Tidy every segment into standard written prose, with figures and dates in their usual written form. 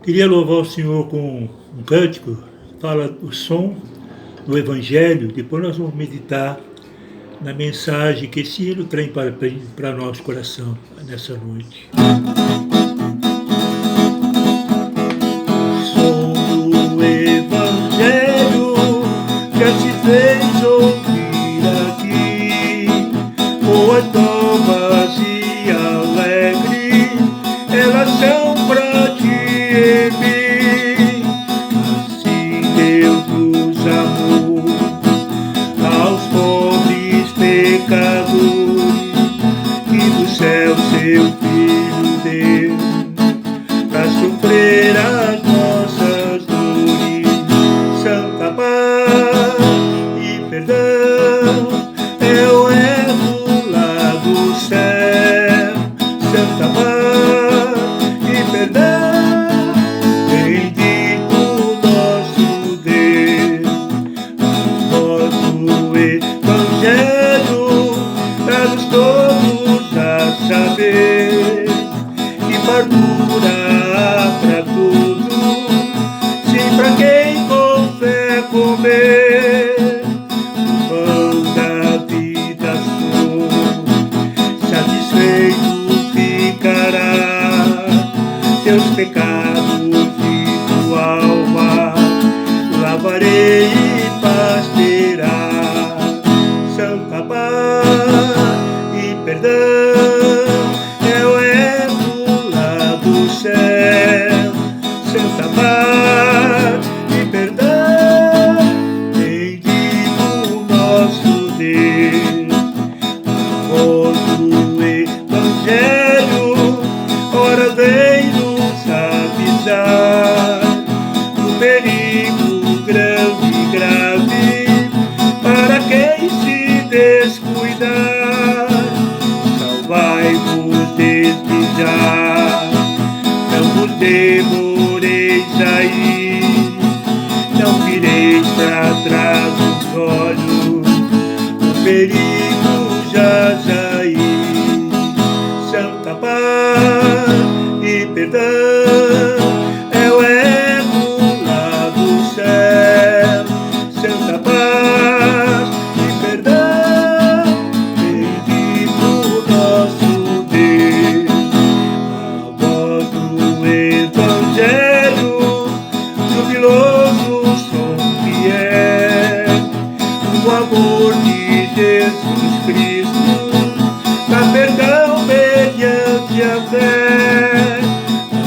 Queria louvar o Senhor com um cântico, fala o som do Evangelho, depois nós vamos meditar na mensagem que esse hino tem para nosso coração nessa noite. Som do Evangelho já se fez ouvir aqui, boas novas e alegres, elas são pra ti e mim. Assim Deus nos amou, aos pobres pecadores, que do céu seu Filho deu, pra sofrer as nossas dores. Santa paz e perdão é o elo lá do céu. Santa paz e perdão, bendito nosso Deus. A voz do Evangelho traz todos a saber que fartura há pra todos, sim, pra quem com fé comer o pão da vida sou, satisfeito ficará teus pecados de tua alma, lavarei e paz terá. Santa paz e perdão é o elo lá do céu. Santa paz e perdão, bendito nosso Deus. A voz do Evangelho ora vem nos avisar do perigo grande e grave para quem se descuidar. Salvai-vos desde já, não vos demoreis aí, não vireis para trás os olhos, o perigo jaz aí. Santa paz e perdão é o elo lá do céu. Santa paz e perdão, bendito nosso Deus. A voz do Evangelho, jubiloso som que é o amor de Jesus Cristo, dá perdão mediante a fé,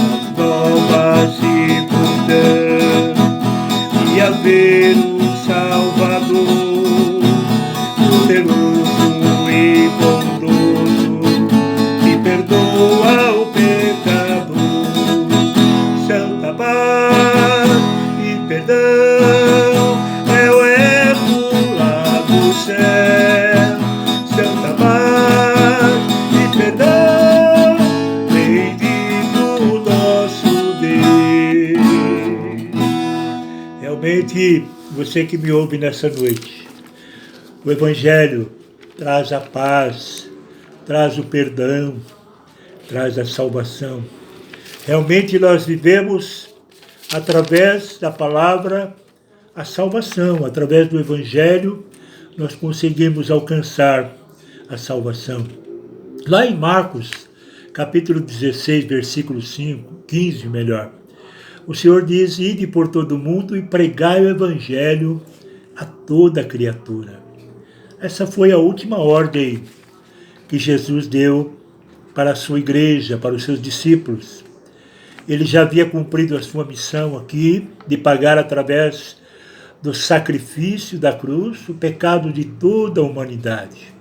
as novas circunstâncias e a ver o Salvador, poderoso e bondoso, que perdoa o pecador. Santa paz e perdão é o elo lá do céu. Santa paz e perdão, bendito nosso Deus. Realmente, você que me ouve nessa noite, o Evangelho traz a paz, traz o perdão, traz a salvação. Realmente nós vivemos através da palavra a salvação, através do Evangelho nós conseguimos alcançar a salvação. Lá em Marcos, capítulo 16, versículo 15 melhor, o Senhor diz: ide por todo o mundo e pregai o Evangelho a toda criatura. Essa foi a última ordem que Jesus deu para a sua igreja, para os seus discípulos. Ele já havia cumprido a sua missão aqui, de pagar através do sacrifício da cruz o pecado de toda a humanidade.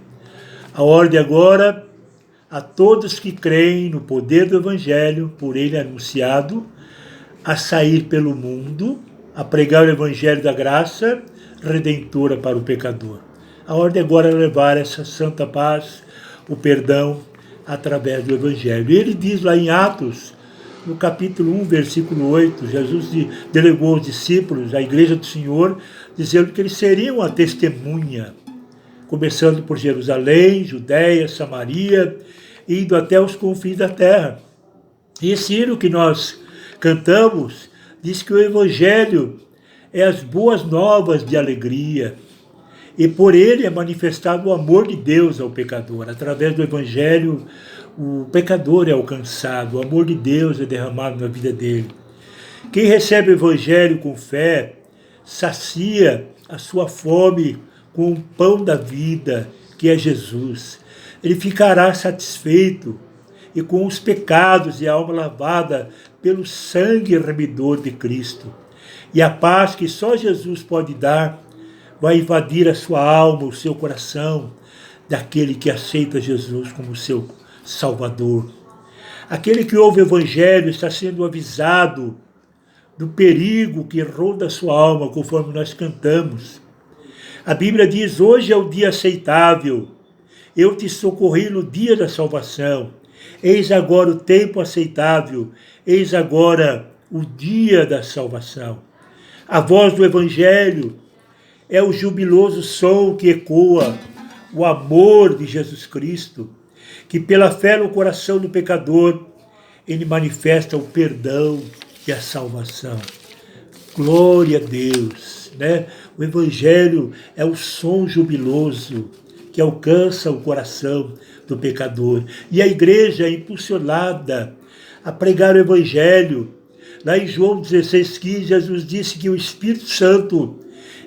A ordem agora a todos que creem no poder do Evangelho, por ele anunciado, a sair pelo mundo, a pregar o Evangelho da graça redentora para o pecador. A ordem agora é levar essa santa paz, o perdão, através do Evangelho. E ele diz lá em Atos, no capítulo 1, versículo 8, Jesus delegou aos discípulos, à igreja do Senhor, dizendo que eles seriam a testemunha, começando por Jerusalém, Judéia, Samaria, indo até os confins da terra. E esse hino que nós cantamos, diz que o Evangelho é as boas novas de alegria. E por ele é manifestado o amor de Deus ao pecador. Através do Evangelho, o pecador é alcançado, o amor de Deus é derramado na vida dele. Quem recebe o Evangelho com fé, sacia a sua fome com o pão da vida, que é Jesus. Ele ficará satisfeito e com os pecados e a alma lavada pelo sangue remidor de Cristo. E a paz que só Jesus pode dar vai invadir a sua alma, o seu coração, daquele que aceita Jesus como seu Salvador. Aquele que ouve o Evangelho está sendo avisado do perigo que ronda a sua alma, conforme nós cantamos. A Bíblia diz, hoje é o dia aceitável, eu te socorri no dia da salvação. Eis agora o tempo aceitável, eis agora o dia da salvação. A voz do Evangelho é o jubiloso som que ecoa o amor de Jesus Cristo, que pela fé no coração do pecador, ele manifesta o perdão e a salvação. Glória a Deus, né? O Evangelho é o som jubiloso que alcança o coração do pecador. E a igreja é impulsionada a pregar o Evangelho. Lá em João 16,15, Jesus disse que o Espírito Santo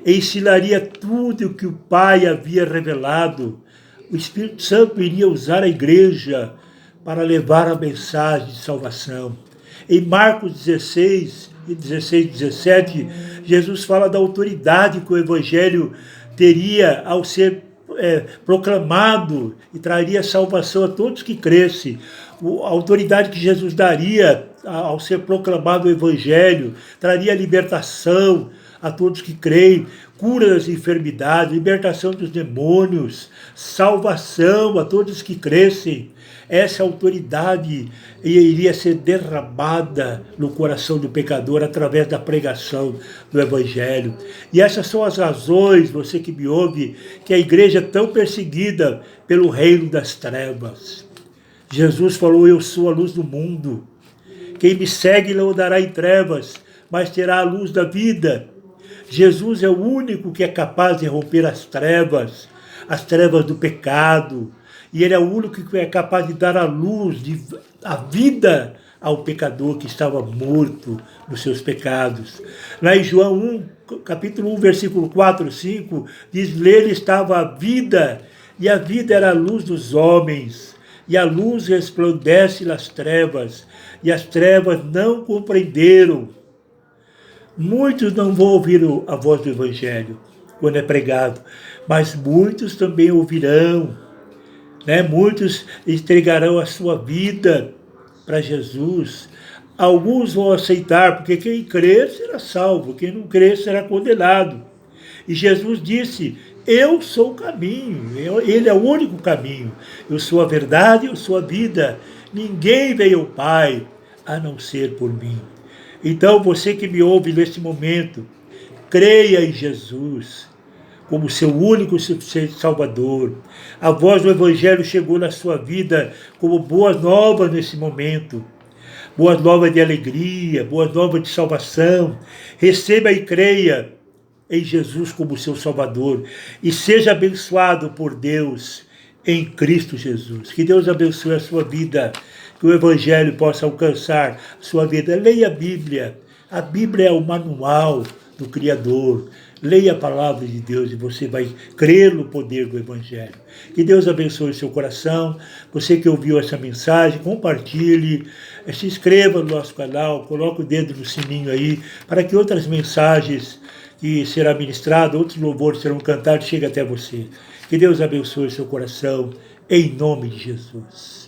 ensinaria tudo o que o Pai havia revelado. O Espírito Santo iria usar a igreja para levar a mensagem de salvação. Em Marcos 16, 17, Jesus fala da autoridade que o Evangelho teria ao ser proclamado e traria salvação a todos que crescem. A autoridade que Jesus daria ao ser proclamado o Evangelho traria libertação a todos que creem, cura das enfermidades, libertação dos demônios, salvação a todos que crescem. Essa autoridade iria ser derramada no coração do pecador através da pregação do Evangelho. E essas são as razões, você que me ouve, que a igreja é tão perseguida pelo reino das trevas. Jesus falou, eu sou a luz do mundo. Quem me segue não andará em trevas, mas terá a luz da vida. Jesus é o único que é capaz de romper as trevas do pecado. E ele é o único que é capaz de dar a luz, a vida ao pecador que estava morto nos seus pecados. Lá em João 1, capítulo 1, versículo 4, 5, diz, nele estava a vida, e a vida era a luz dos homens. E a luz resplandece nas trevas, e as trevas não compreenderam. Muitos não vão ouvir a voz do Evangelho quando é pregado, mas muitos também ouvirão, né? Muitos entregarão a sua vida para Jesus. Alguns vão aceitar, porque quem crer será salvo, quem não crer será condenado. E Jesus disse, eu sou o caminho, ele é o único caminho, eu sou a verdade, eu sou a vida, ninguém veio ao Pai a não ser por mim. Então, você que me ouve neste momento, creia em Jesus como seu único e suficiente Salvador. A voz do Evangelho chegou na sua vida como boas novas nesse momento. Boas novas de alegria, boas novas de salvação. Receba e creia em Jesus como seu Salvador. E seja abençoado por Deus em Cristo Jesus. Que Deus abençoe a sua vida. Que o Evangelho possa alcançar a sua vida. Leia a Bíblia. A Bíblia é o manual do Criador. Leia a palavra de Deus e você vai crer no poder do Evangelho. Que Deus abençoe o seu coração. Você que ouviu essa mensagem, compartilhe, se inscreva no nosso canal, coloque o dedo no sininho aí, para que outras mensagens que serão ministradas, outros louvores serão cantados, cheguem até você. Que Deus abençoe o seu coração, em nome de Jesus.